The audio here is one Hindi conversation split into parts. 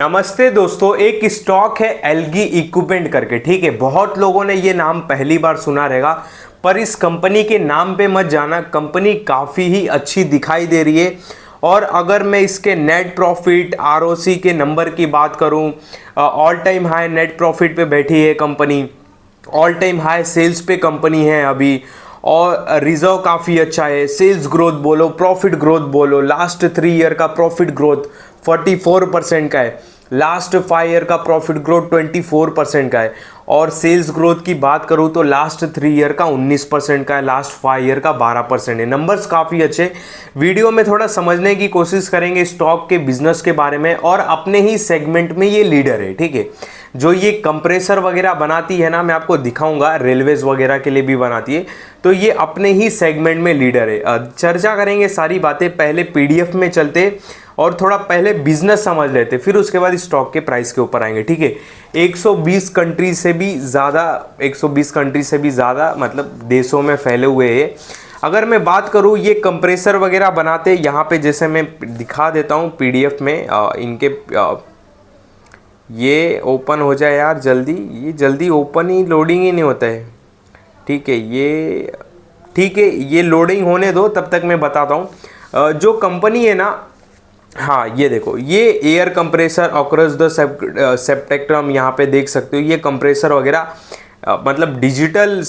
नमस्ते दोस्तों, एक स्टॉक है एल्गी इक्विपमेंट करके। ठीक है, बहुत लोगों ने ये नाम पहली बार सुना रहेगा, पर इस कंपनी के नाम पे मत जाना। कंपनी काफ़ी ही अच्छी दिखाई दे रही है। और अगर मैं इसके नेट प्रॉफिट आरओसी के नंबर की बात करूं, all time high net profit पे बैठी है company, all time high sales पे कंपनी है अभी, और रिजर्व काफ़ी अच्छा है। सेल्स ग्रोथ बोलो, प्रॉफिट ग्रोथ बोलो, लास्ट 3 ईयर का प्रॉफिट ग्रोथ 44% का है, लास्ट 5 ईयर का प्रॉफिट ग्रोथ 24% का है, और सेल्स ग्रोथ की बात करूं तो लास्ट 3 ईयर का 19% का है, लास्ट 5 ईयर का 12% है। नंबर्स काफ़ी अच्छे। वीडियो में थोड़ा समझने की कोशिश करेंगे स्टॉक के बिजनेस के बारे में, और अपने ही सेगमेंट में ये लीडर है। ठीक है, जो ये कंप्रेसर वगैरह बनाती है ना, मैं आपको दिखाऊंगा, रेलवेज वगैरह के लिए भी बनाती है, तो ये अपने ही सेगमेंट में लीडर है। चर्चा करेंगे सारी बातें, पहले पीडीएफ में चलते और थोड़ा पहले बिजनेस समझ लेते, फिर उसके बाद स्टॉक के प्राइस के ऊपर आएंगे। ठीक है, 120 कंट्री से भी ज़्यादा मतलब देशों में फैले हुए हैं। अगर मैं बात करूँ, ये कंप्रेसर वगैरह बनाते यहाँ पे, जैसे मैं दिखा देता हूँ पीडीएफ में इनके ये ओपन हो जाए यार जल्दी, ये जल्दी ओपन ही लोडिंग ही नहीं होता है। ठीक है, ये लोडिंग होने दो, तब तक मैं बताता हूँ जो कंपनी है ना। हाँ, ये देखो, ये एयर कंप्रेसर अक्रॉस द सेप्टेक्ट्रम, यहाँ पे देख सकते हो। ये कंप्रेसर वगैरह मतलब डिजिटल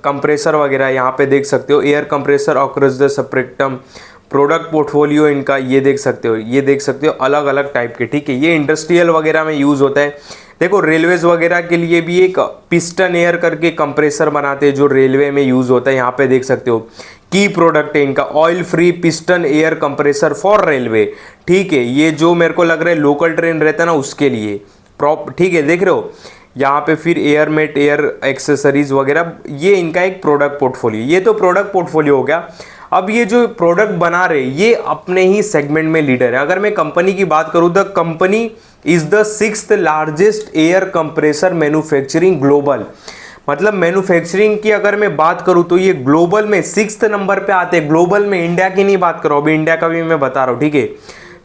कंप्रेसर वगैरह यहाँ पे देख सकते हो। Air compressor across the spectrum, product portfolio इनका ये देख सकते हो, अलग अलग टाइप के। ठीक है, ये इंडस्ट्रियल वगैरह में यूज़ होता है। देखो, रेलवेज वगैरह के लिए भी एक पिस्टन एयर करके कंप्रेसर बनाते हैं, जो रेलवे में यूज़ होता है। यहाँ पे देख सकते हो, की प्रोडक्ट है इनका, oil free piston air compressor for railway. ठीक है, ये जो मेरे को लग रहा है लोकल ट्रेन रहता है ना, उसके लिए ठीक है, देख रहे हो यहाँ पे। फिर एयरमेट एयर एक्सेसरीज वगैरह, ये इनका एक प्रोडक्ट पोर्टफोलियो। ये तो प्रोडक्ट पोर्टफोलियो हो गया। अब ये जो प्रोडक्ट बना रहे, ये अपने ही सेगमेंट में लीडर है। अगर मैं कंपनी की बात करूँ, the company is the 6th largest air compressor manufacturing global. मतलब मैन्युफैक्चरिंग की अगर मैं बात करूं तो ये ग्लोबल में 6th नंबर पे आते हैं। ग्लोबल में, इंडिया की नहीं बात करो, अभी इंडिया का भी मैं बता रहा हूँ। ठीक है,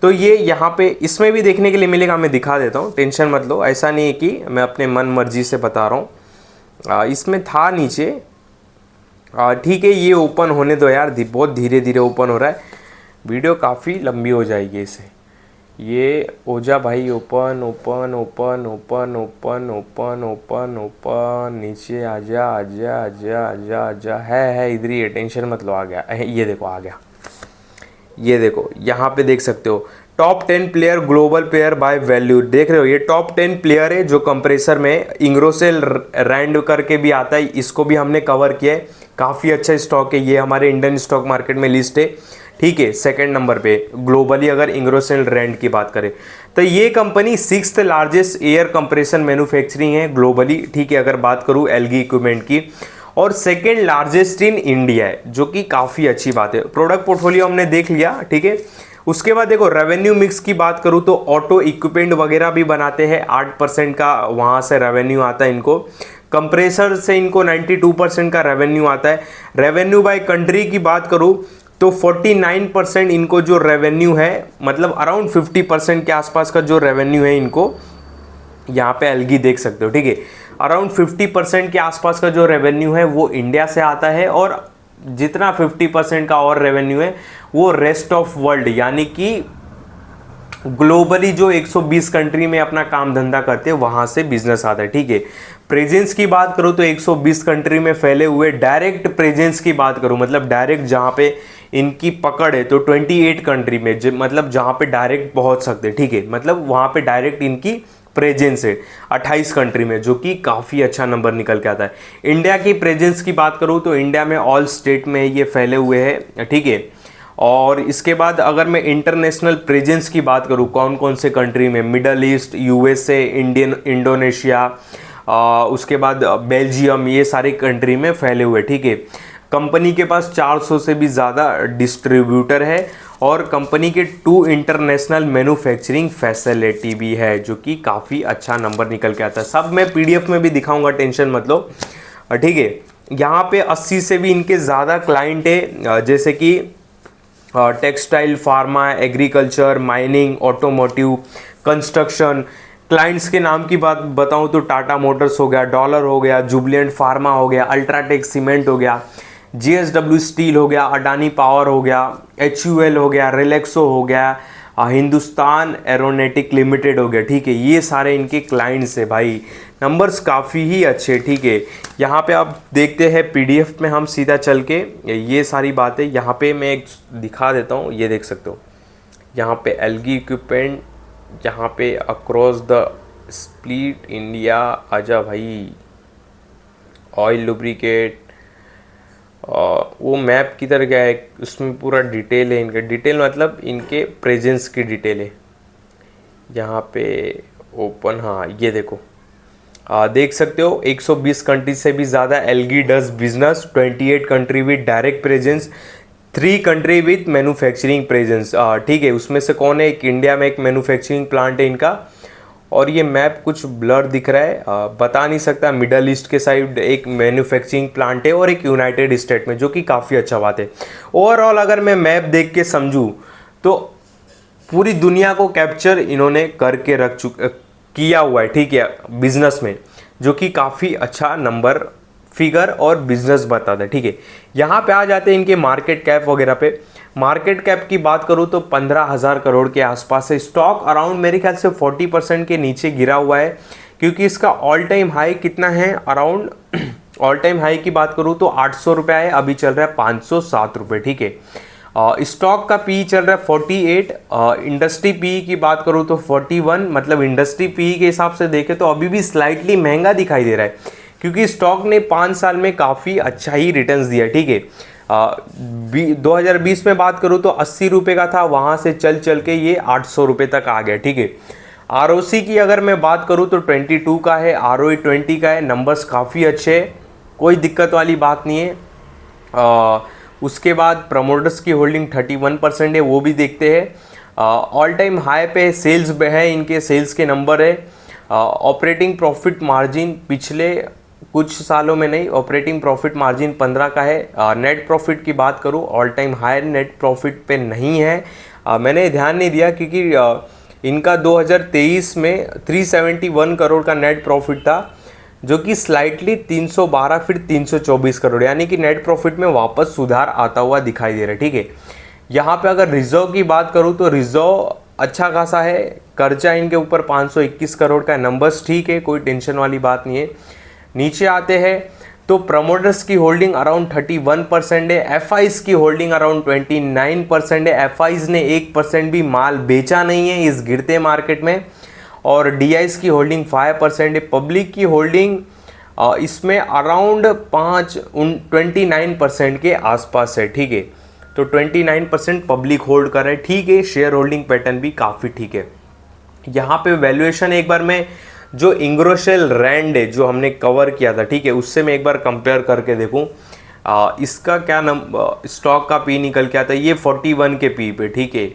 तो ये यहाँ पे इसमें भी देखने के लिए मिलेगा, मैं दिखा देता हूँ, टेंशन मत लो। ऐसा नहीं है कि मैं अपने मन मर्जी से बता रहा हूँ। इसमें था नीचे। ठीक है, ये ओपन होने दो यार, बहुत धीरे धीरे ओपन हो रहा है, वीडियो काफ़ी लंबी हो जाएगी इसे। ये ओजा भाई, open open open open open open open open, नीचे आजा आजा आजा आजा आजा, है इधर ही, टेंशन मत लो, आ गया। ये देखो आ गया, ये देखो यहाँ पे देख सकते हो, top 10 player global player by value. देख रहे हो, ये टॉप 10 प्लेयर है जो कंप्रेसर में। इंग्रोसेल रैंड करके भी आता है, इसको भी हमने कवर किया है। काफ़ी अच्छा स्टॉक है ये, हमारे इंडियन स्टॉक मार्केट में लिस्ट है। ठीक है, सेकंड नंबर पे ग्लोबली अगर इंग्रोसेल रैंड की बात करें तो ये company 6th largest air compression manufacturing है ग्लोबली। ठीक है, अगर बात करूँ एल्गी इक्विपमेंट की, और सेकेंड लार्जेस्ट इन इंडिया है, जो कि काफ़ी अच्छी बात है। प्रोडक्ट पोर्टफोलियो हमने देख लिया। ठीक है, उसके बाद देखो रेवेन्यू मिक्स की बात करूँ तो ऑटो इक्विपमेंट वगैरह भी बनाते हैं, 8% का वहाँ से रेवेन्यू आता है इनको। कंप्रेसर से इनको 92% का रेवेन्यू आता है। रेवेन्यू बाय कंट्री की बात करूँ तो 49% इनको जो रेवेन्यू है, मतलब अराउंड 50% के आसपास का जो रेवेन्यू है इनको, यहाँ पे एल्गी देख सकते हो। ठीक है, अराउंड 50% के आसपास का जो रेवेन्यू है वो इंडिया से आता है, और जितना 50% का और रेवेन्यू है वो रेस्ट ऑफ वर्ल्ड, यानी कि ग्लोबली जो 120 कंट्री में अपना काम धंधा करते हैं वहाँ से बिजनेस आता है। ठीक है, प्रेजेंस की बात करूँ तो 120 कंट्री में फैले हुए। डायरेक्ट प्रेजेंस की बात करूँ, मतलब डायरेक्ट जहाँ पे इनकी पकड़ है, तो 28 कंट्री में, मतलब जहाँ पे डायरेक्ट पहुँच सकते। ठीक है, मतलब वहाँ पे डायरेक्ट इनकी प्रेजेंस है 28 कंट्री में, जो कि काफ़ी अच्छा नंबर निकल के आता है। इंडिया की प्रेजेंस की बात करूँ तो इंडिया में ऑल स्टेट में ये फैले हुए हैं। ठीक है, और इसके बाद अगर मैं इंटरनेशनल प्रेजेंस की बात करूँ, कौन कौन से कंट्री में, मिडल ईस्ट, यूएसए, इंडोनेशिया, उसके बाद बेल्जियम, ये सारी कंट्री में फैले हुए। ठीक है, कंपनी के पास 400 से भी ज़्यादा डिस्ट्रीब्यूटर है, और कंपनी के 2 इंटरनेशनल मैन्युफैक्चरिंग फैसिलिटी भी है, जो कि काफ़ी अच्छा नंबर निकल के आता है। सब मैं पीडीएफ में भी दिखाऊंगा, टेंशन मत लो। ठीक है, यहाँ पे 80 से भी इनके ज़्यादा क्लाइंट है, जैसे कि textile, pharma, agriculture, mining, automotive, construction. Clients के नाम की बात बताऊं तो टाटा मोटर्स हो गया, डॉलर हो गया, जुबलेंट फार्मा हो गया, अल्ट्राटेक सीमेंट हो गया, JSW स्टील हो गया, अडानी पावर हो गया, HUL हो गया, रिलैक्सो हो गया, हिंदुस्तान एरोनॉटिक लिमिटेड हो गया। ठीक है, ये सारे इनके क्लाइंट्स है भाई। नंबर्स काफ़ी ही अच्छे। ठीक है, यहाँ पे आप देखते हैं PDF में हम सीधा चल के ये सारी बातें यहाँ पे मैं एक दिखा देता हूँ। ये देख सकते हो यहाँ पे एलगी इक्विपमेंट, यहाँ पे अक्रॉस द स्प्लिट इंडिया, आजा भाई, ऑयल लुब्रिकेट, वो मैप किधर गया है, उसमें पूरा डिटेल है इनका। डिटेल मतलब इनके प्रेजेंस की डिटेल है यहाँ पे ओपन। हाँ ये देखो, देख सकते हो 120 कंट्री से भी ज़्यादा algae does business, 28 country with direct presence, 3 country with manufacturing presence. ठीक है, उसमें से कौन है, एक इंडिया में एक मैन्युफैक्चरिंग प्लांट है इनका। और ये मैप कुछ ब्लर दिख रहा है, बता नहीं सकता। मिडल ईस्ट के साइड एक मैन्युफैक्चरिंग प्लांट है और एक यूनाइटेड स्टेट में, जो कि काफ़ी अच्छा बात है। ओवरऑल अगर मैं मैप देख के समझूँ तो पूरी दुनिया को कैप्चर इन्होंने करके किया हुआ है। ठीक है, बिजनेस में, जो कि काफ़ी अच्छा नंबर, फिगर और बिजनेस बताता है। ठीक है, यहाँ पे आ जाते हैं इनके मार्केट कैप वगैरह पे। मार्केट कैप की बात करूँ तो 15,000 करोड़ के आसपास है। स्टॉक अराउंड मेरे ख्याल से 40% के नीचे गिरा हुआ है, क्योंकि इसका ऑल टाइम हाई कितना है, अराउंड ऑल टाइम हाई की बात करूँ तो 800 रुपये है, अभी चल रहा है 507 रुपये। ठीक है, स्टॉक का पी चल रहा है 48, इंडस्ट्री पी की बात करूँ तो 41, मतलब इंडस्ट्री पी के हिसाब से देखें तो अभी भी स्लाइटली महंगा दिखाई दे रहा है, क्योंकि स्टॉक ने 5 साल में काफ़ी अच्छा ही रिटर्न्स दिया। ठीक है, 2020 में बात करूँ तो 80 रुपये का था, वहाँ से चल के ये 800 रुपये तक आ गया। ठीक है, ROC की अगर मैं बात करूँ तो 22 का है, ROE 20 का है। नंबर्स काफ़ी अच्छे हैं, कोई दिक्कत वाली बात नहीं है। उसके बाद प्रमोटर्स की होल्डिंग 31% है, वो भी देखते हैं। ऑल टाइम हाई पे सेल्स है, इनके सेल्स के नंबर है। ऑपरेटिंग प्रॉफिट मार्जिन पिछले कुछ सालों में नहीं, ऑपरेटिंग प्रॉफिट मार्जिन 15 का है। नेट प्रॉफिट की बात करूँ, all time high net profit पे नहीं है। मैंने ध्यान नहीं दिया, क्योंकि इनका 2023 में 371 करोड़ का नेट प्रॉफिट था, जो कि स्लाइटली 312 फिर 324 करोड़, यानी कि नेट प्रॉफिट में वापस सुधार आता हुआ दिखाई दे रहा है। ठीक है, यहाँ पे अगर रिजर्व की बात करूँ तो रिजर्व अच्छा खासा है, कर्जा इनके ऊपर 521 करोड़ का। नंबर्स ठीक है, कोई टेंशन वाली बात नहीं है। नीचे आते हैं तो प्रमोटर्स की होल्डिंग अराउंड 31% है, एफआईज की होल्डिंग अराउंड 29% है। एफआईज ने 1% भी माल बेचा नहीं है इस गिरते मार्केट में। और डीआईज की होल्डिंग 5% है। पब्लिक की होल्डिंग इसमें अराउंड 29% के आसपास है। ठीक है, तो 29% पब्लिक होल्ड कर रहे हैं। ठीक है, शेयर होल्डिंग पैटर्न भी काफ़ी ठीक है। यहाँ पे वैल्यूएशन एक बार मैं जो इंग्रोसेल रैंड है, जो हमने कवर किया था, ठीक है, उससे मैं एक बार कंपेयर करके देखूँ। इसका क्या स्टॉक का पी निकल के आता है, ये 41 के पी पे। ठीक है,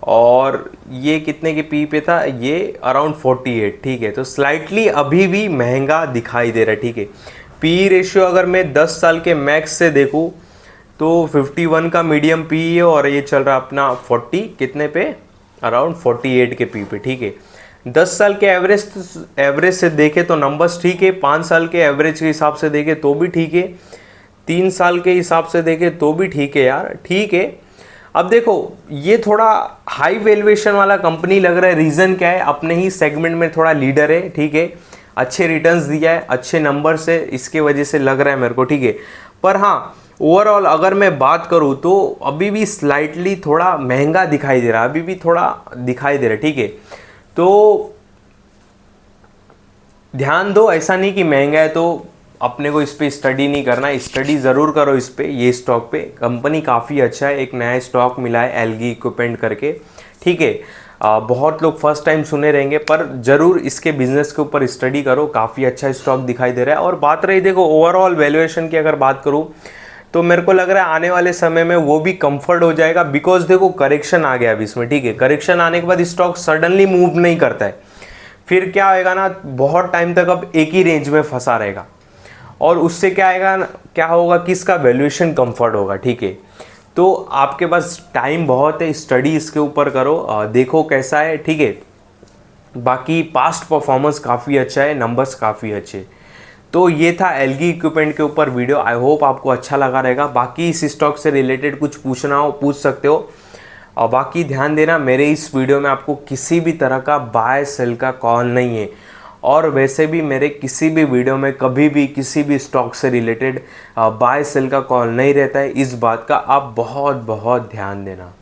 और ये कितने के पी पे था, ये अराउंड 48। ठीक है, तो स्लाइटली अभी भी महंगा दिखाई दे रहा है। ठीक है, पी रेशियो अगर मैं 10 साल के मैक्स से देखूँ तो 51 का मीडियम पी है, और ये चल रहा अपना 40 कितने पे, अराउंड 48 के पी पे। ठीक है, 10 साल के एवरेज से देखें तो नंबर्स ठीक है, 5 साल के एवरेज के हिसाब से देखें तो भी ठीक है, 3 साल के हिसाब से देखें तो भी ठीक है यार। ठीक है, अब देखो ये थोड़ा हाई वैल्यूएशन वाला कंपनी लग रहा है। रीज़न क्या है, अपने ही सेगमेंट में थोड़ा लीडर है। ठीक है, अच्छे रिटर्न्स दिया है, अच्छे नंबर से, इसके वजह से लग रहा है मेरे को। ठीक है, पर हाँ ओवरऑल अगर मैं बात करूँ तो अभी भी स्लाइटली थोड़ा महंगा दिखाई दे रहा है, अभी भी थोड़ा दिखाई दे रहा है। ठीक है, तो ध्यान दो, ऐसा नहीं कि महंगा है तो अपने को इस पर स्टडी नहीं करना, स्टडी ज़रूर करो इस पे। ये स्टॉक पे कंपनी काफ़ी अच्छा है, एक नया स्टॉक मिला है एलगी इक्विपमेंट करके। ठीक है, बहुत लोग फर्स्ट टाइम सुने रहेंगे, पर ज़रूर इसके बिजनेस के ऊपर स्टडी करो, काफ़ी अच्छा स्टॉक दिखाई दे रहा है। और बात रही देखो ओवरऑल वैल्यूएशन की अगर बात करूँ तो मेरे को लग रहा है आने वाले समय में वो भी कंफर्ट हो जाएगा, बिकॉज देखो करेक्शन आ गया अभी इसमें। ठीक है, करेक्शन आने के बाद स्टॉक सडनली मूव नहीं करता है, फिर क्या होएगा ना, बहुत टाइम तक अब एक ही रेंज में फंसा रहेगा, और उससे क्या आएगा, क्या होगा कि इसका वैल्यूएशन कंफर्ट होगा। ठीक है, तो आपके पास टाइम बहुत है, स्टडी इसके ऊपर करो, देखो कैसा है। ठीक है, बाकी पास्ट परफॉर्मेंस काफ़ी अच्छा है, नंबर्स काफ़ी अच्छे। तो ये था एलगी इक्विपमेंट के ऊपर वीडियो। आई होप आपको अच्छा लगा रहेगा। बाकी इस स्टॉक से रिलेटेड कुछ पूछना हो पूछ सकते हो। और बाकी ध्यान देना, मेरे इस वीडियो में आपको किसी भी तरह का बाय सेल का कॉल नहीं है। और वैसे भी मेरे किसी भी वीडियो में कभी भी किसी भी स्टॉक से रिलेटेड बाय सेल का कॉल नहीं रहता है। इस बात का आप बहुत बहुत ध्यान देना।